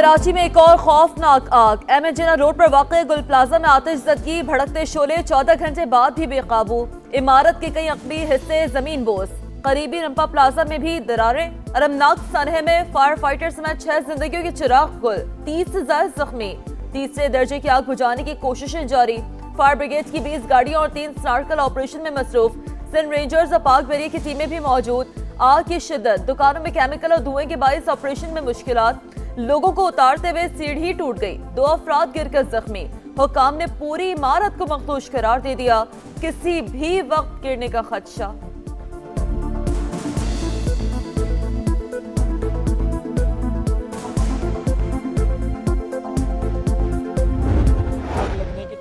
कराची में एक और खौफनाक आग। एम जिन्ना रोड पर वाक़ गुल प्लाजा में आतिशज़दगी, भड़कते शोले 14 घंटे बाद भी बेकाबू। इमारत के कई अक़बी हिस्से जमीन बोस। करीबी रंपा प्लाजा में भी दरारें। अरमनाक सनहे में फायर फाइटर समेत 6 जिंदगियों के चिराग गुल, 30 से ज्यादा जख्मी। तीसरे दर्जे की आग बुझाने की कोशिशें जारी। फायर ब्रिगेड की 20 गाड़ियां और 3 स्नार्कल ऑपरेशन में मसरूफ। सिंध रेंजर्स और पाक बेरिया की टीमें भी मौजूद। आग की शिद्दत, दुकानों में केमिकल और धुएं के बाइस ऑपरेशन में मुश्किलात। लोगों को उतारते हुए सीढ़ी टूट गई, 2 अफराद गिरकर जख्मी। हुकाम ने पूरी इमारत को मखदूश करार दे दिया, किसी भी वक्त गिरने का खदशा।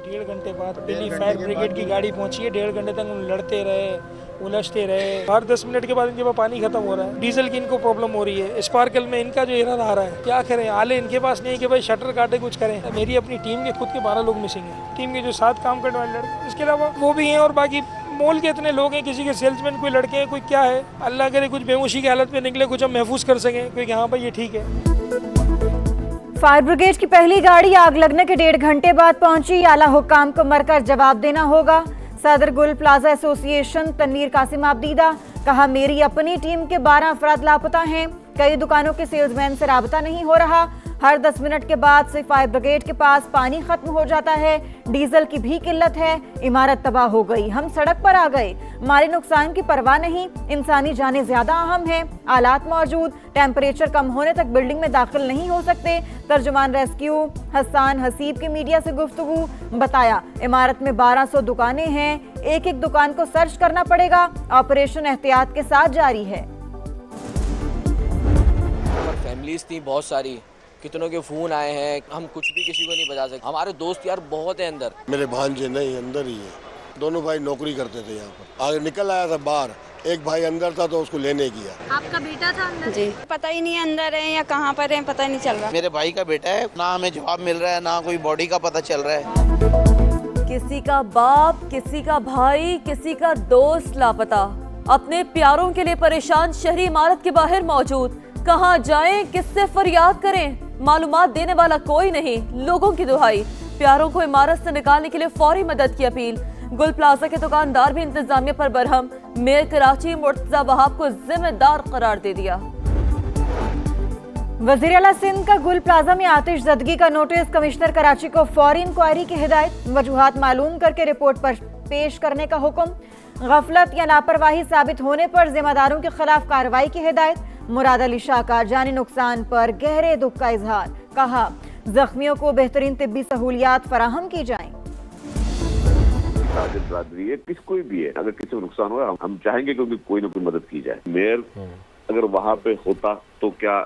डेढ़ घंटे बाद दिल्ली फायर ब्रिगेड की गाड़ी पहुंची है। 1.5 घंटे तक लड़ते रहे, उलझते रहे। हर 10 मिनट के बाद इनके पास पानी खत्म हो रहा है। डीजल की इनको प्रॉब्लम हो रही है। स्पार्कल में इनका जो इरादा आ रहा है, क्या करें, आले इनके पास नहीं कि भाई शटर काटे कुछ करें। मेरी अपनी टीम के खुद के 12 लोग मिसिंग हैं। टीम के जो 7 काम करने वाले लड़के, इसके अलावा वो भी हैं और बाकी मॉल के इतने लोग हैं। किसी के सेल्समैन, कोई लड़के हैं, कोई क्या है। अल्लाह करे कुछ बेहोशी की हालत में निकले, कुछ हम महफूज कर सकें, क्योंकि हाँ भाई ये ठीक है। फायर ब्रिगेड की पहली गाड़ी आग लगने के 1.5 घंटे बाद पहुंची। आला हुक्काम को मरकर जवाब देना होगा। सदर गुल प्लाजा एसोसिएशन तनवीर कासिम आबदीदा कहा, मेरी अपनी टीम के 12 अफराद लापता हैं। कई दुकानों के सेल्समैन से राबता नहीं हो रहा। हर 10 मिनट के बाद से फायर ब्रिगेड के पास पानी खत्म हो जाता है। डीजल की भी किल्लत है। इमारत तबाह हो गई, हम सड़क पर आ गए। माली नुकसान की परवाह नहीं, इंसानी जानें ज्यादा अहम है। आलात मौजूद, टेम्परेचर कम होने तक बिल्डिंग में दाखिल नहीं हो सकते। तर्जुमान रेस्क्यू हसन हसीब की मीडिया से गुफ्तगू, बताया इमारत में 1200 दुकानें हैं। एक एक दुकान को सर्च करना पड़ेगा। ऑपरेशन एहतियात के साथ जारी है। फैमिलीज थी बहुत सारी, कितनों के फोन आए हैं, हम कुछ भी किसी को नहीं बता सकते। हमारे दोस्त यार बहुत है अंदर। मेरे भांजे नहीं अंदर ही है। दोनों भाई नौकरी करते थे यहाँ पर। आगे निकल आया था बाहर, एक भाई अंदर था तो उसको लेने गया। आपका बेटा था अंदर? जी, पता ही नहीं अंदर है या कहाँ पर है, पता नहीं चल रहा। मेरे भाई का बेटा है, ना हमें जवाब मिल रहा है, ना कोई बॉडी का पता चल रहा है। किसी का बाप, किसी का भाई, किसी का दोस्त लापता। अपने प्यारों के लिए परेशान शहरी इमारत के बाहर मौजूद। कहाँ जाएं, किससे फरियाद करें, मालूमात देने वाला कोई नहीं। लोगों की दुहाई, प्यारों को इमारत से निकालने के लिए फौरी मदद की अपील। गुल प्लाजा के दुकानदार भी इंतजामिया पर बरहम। मेयर कराची मुर्तजा वहाब को जिम्मेदार करार दे दिया। वज़ीर आला सिंध का गुल प्लाजा में आतिशज़दगी का नोटिस। कमिश्नर कराची को फौरी इंक्वायरी की हिदायत। वजूहात मालूम करके रिपोर्ट पर पेश करने का हुक्म। गफलत या लापरवाही साबित होने पर जिम्मेदारों के खिलाफ कार्रवाई की हिदायत। मुराद अली शाह का जानी नुकसान पर गहरे दुख का इजहार। कहा, जख्मियों को बेहतरीन तिब्बी सहूलियात फराहम की जाएं। बरादरी है, किसको भी है, अगर किसी को नुकसान हुआ हम चाहेंगे कि कोई ना कोई मदद की जाए। मेयर अगर वहाँ पे होता तो क्या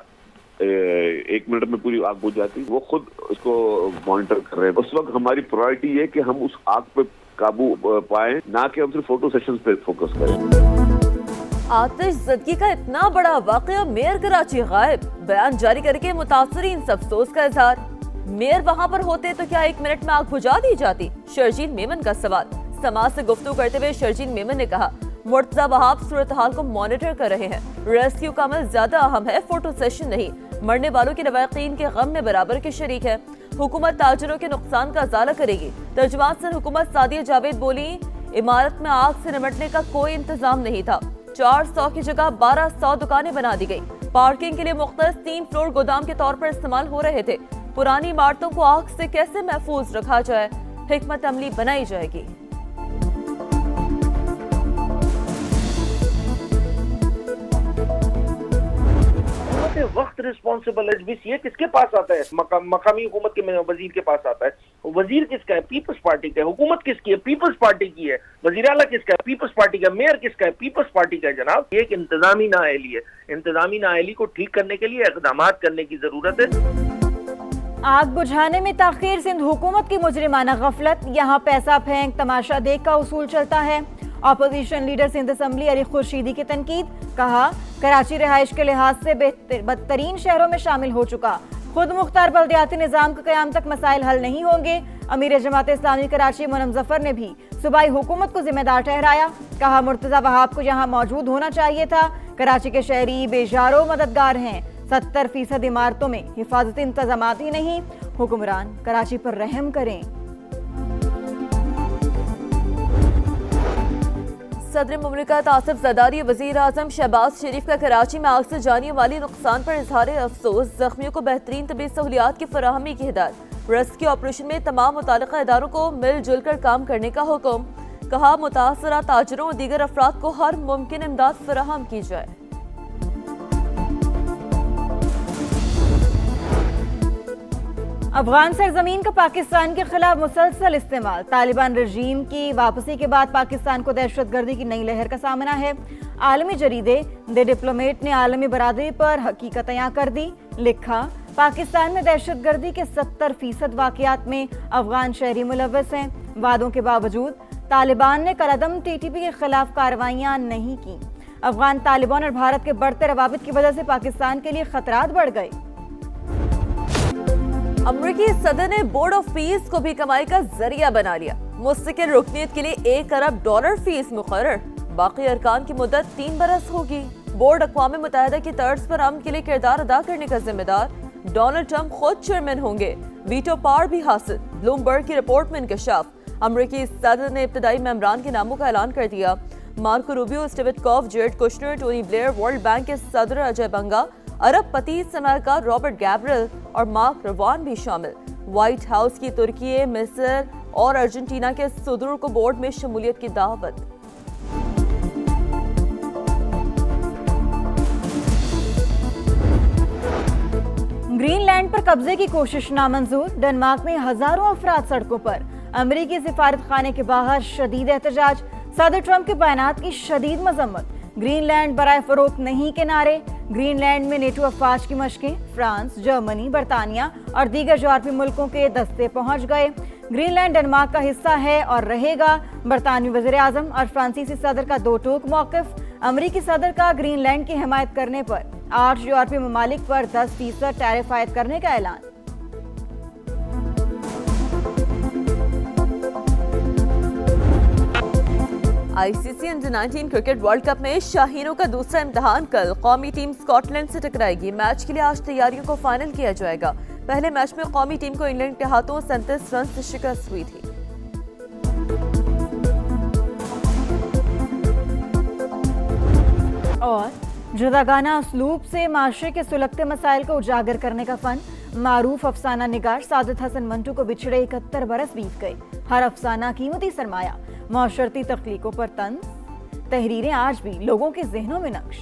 1 मिनट में पूरी आग बुझ जाती? वो खुद उसको मॉनिटर कर रहे हैं। उस वक्त हमारी प्रायोरिटी है कि हम उस आग पे काबू पाए, ना कि हम सिर्फ फोटो सेशंस पे फोकस करें। आतिशज़दगी का इतना बड़ा वाक़या, मेयर कराची गायब। बयान जारी करके मुतासरीन से अफसोस का इजहार। मेयर वहां पर होते तो क्या 1 मिनट में आग बुझा दी जाती? शर्जील मेमन का सवाल। समाज से गुफ्तगू करते हुए शर्जील मेमन ने कहा, मुर्तजा वहाब सूरत हाल को मॉनिटर कर रहे हैं। रेस्क्यू का अमल ज्यादा अहम है, फोटो सेशन नहीं। मरने वालों के लवाकीन के गम में बराबर के शरीक है। हुकूमत ताजरों के नुकसान का अजाला करेगी। तर्जुमान सिंध हुकूमत सादिया जावेद बोली, इमारत में आग से निपटने का कोई इंतजाम नहीं था। 400 की जगह 1200 दुकानें बना दी गई। पार्किंग के लिए मुख्तलिफ 3 फ्लोर गोदाम के तौर पर इस्तेमाल हो रहे थे। पुरानी इमारतों को आग से कैसे महफूज रखा जाए, हिकमत अमली बनाई जाएगी। वक्त रिस्पॉन्सिबल एचबीसी है, किसके पास आता है? मकामी हुकूमत के वजीर के पास आता है। वजीर किसका है? पीपल्स पार्टी का है। हुकूमत किसकी है? पीपल्स पार्टी की है। वजीर आला किसका है? पीपल्स पार्टी का। मेयर किसका है? पीपल्स पार्टी का है। जनाब, ये एक इंतजामी नाअहली है। इंतजामी नाअहली को ठीक करने के लिए इक़दाम करने की जरूरत है। आग बुझाने में ताखीर, सिंध हुकूमत की मुजरिमाना गफलत। यहाँ पैसा फेंक तमाशा देख का उसूल चलता है। Opposition leader Sindh assembly Ali Khurshidi की तनकीद। कहा, कराची रिहाइश के लिहाज से बदतरीन शहरों में शामिल हो चुका। खुद मुख्तार बल्दियाती निज़ाम के क़याम तक मसाइल हल नहीं होंगे। अमीर जमात इस्लामी कराची मुनम जफर ने भी सूबाई हुकूमत को जिम्मेदार ठहराया। कहा, मुर्तजा वहाब को यहाँ मौजूद होना चाहिए था। कराची के शहरी बेजारो मददगार हैं। 70% इमारतों में हिफाजती इंतजामात ही नहीं, हुक्मरान कराची पर रहम करें। सदर मुमलिकत आसिफ ज़रदारी वज़ीर आज़म शहबाज शरीफ का कराची में आग से जाने वाली नुकसान पर इजहार अफसोस, जख्मियों को बेहतरीन तबी सहूलियात की फराहमी की हिदायत। रेस्क्यू ऑपरेशन में तमाम मुताल्लिका इदारों को मिलजुल कर काम करने का हुक्म। कहा मुतासरा ताजरों और दीगर अफराद को हर मुमकिन इमदाद फराहम की जाए। अफगान सरजमीन का पाकिस्तान के खिलाफ मुसलसल इस्तेमाल, तालिबान रजीम की वापसी के बाद पाकिस्तान को दहशतगर्दी की नई लहर का सामना है। आलमी जरीदे द डिप्लोमेट ने आलमी बरादरी पर हकीकत अयां कर दी। लिखा, पाकिस्तान में दहशतगर्दी के 70% वाकयात में अफगान शहरी मुलव्वस हैं। वादों के बावजूद तालिबान ने कलअदम टीटीपी के खिलाफ कार्रवाइयां नहीं की। अफगान तालिबान और भारत के बढ़ते रवाबित की वजह से पाकिस्तान के लिए खतरात बढ़ गए। अमरीकी सदर ने बोर्ड ऑफ पीस को भी कमाई का जरिया बना लिया। मुस्तकिल रुकनीत के लिए $1 अरब फीस मुकर्रर, बाकी अरकान की मुद्दत 3 बरस होगी। बोर्ड अक़वाम मुत्तहिदा की तर्ज पर अमन के लिए किरदार अदा करने का जिम्मेदार डोनाल्ड ट्रंप खुद चेयरमैन होंगे। वीटो पावर भी हासिल, ब्लूमबर्ग की रिपोर्ट में इंकशाफ। अमरीकी सदर ने इब्तदाई मेंबरान के नामों का ऐलान कर दिया। Marco Rubio, Steve Witkoff, Jared Kushner, Tony Blair, world bank के सदर अजय बंगा, अरबपति सलाहकार रॉबर्ट गैब्रियल और मार्क रवान भी शामिल। व्हाइट हाउस की तुर्की, मिस्र और अर्जेंटीना के सदरों को बोर्ड में शमूलियत की दावत। ग्रीनलैंड पर कब्जे की कोशिश नामंजूर, डेनमार्क में हजारों अफराद सड़कों पर। अमेरिकी सिफारत खाने के बाहर शदीद एहतजाज, सदर ट्रंप के बयानात की शदीद मजम्मत। ग्रीनलैंड बराए फरोख्त नहीं के नारे। ग्रीनलैंड में नेटो अफवाज की मशकें, फ्रांस, जर्मनी, बरतानिया और दीगर यूरोपीय मुल्कों के दस्ते पहुंच गए। ग्रीनलैंड डेनमार्क का हिस्सा है और रहेगा। बरतानवी वज़ीर आज़म और फ्रांसीसी सदर का दो टूक मौक़िफ़। अमरीकी सदर का ग्रीनलैंड की हिमायत करने पर 8 यूरोपीय ममालिक पर 10% टैरिफ आयद करने का ऐलान। ICC under-19 cricket world cup में शाहीनों का दूसरा इम्तिहान कल। कौमी टीम स्कॉटलैंड से टकराएगी। मैच के लिए आज तैयारियों को फाइनल किया जाएगा। पहले मैच में कौमी टीम को इंग्लैंड के हाथों 37 रन से शिकस्त हुई थी। और जुदागाना उसलूब से माशरे के सुलगते मसाइल को उजागर करने का फन। मारूफ अफसाना निगार सादत हसन मंटू को बिछड़े 71 बरस बीत गए। हर अफसाना कीमती सरमाया, माशरती तख्लीकों पर तंज, तहरीरें आज भी लोगों के जहनों में नक्श।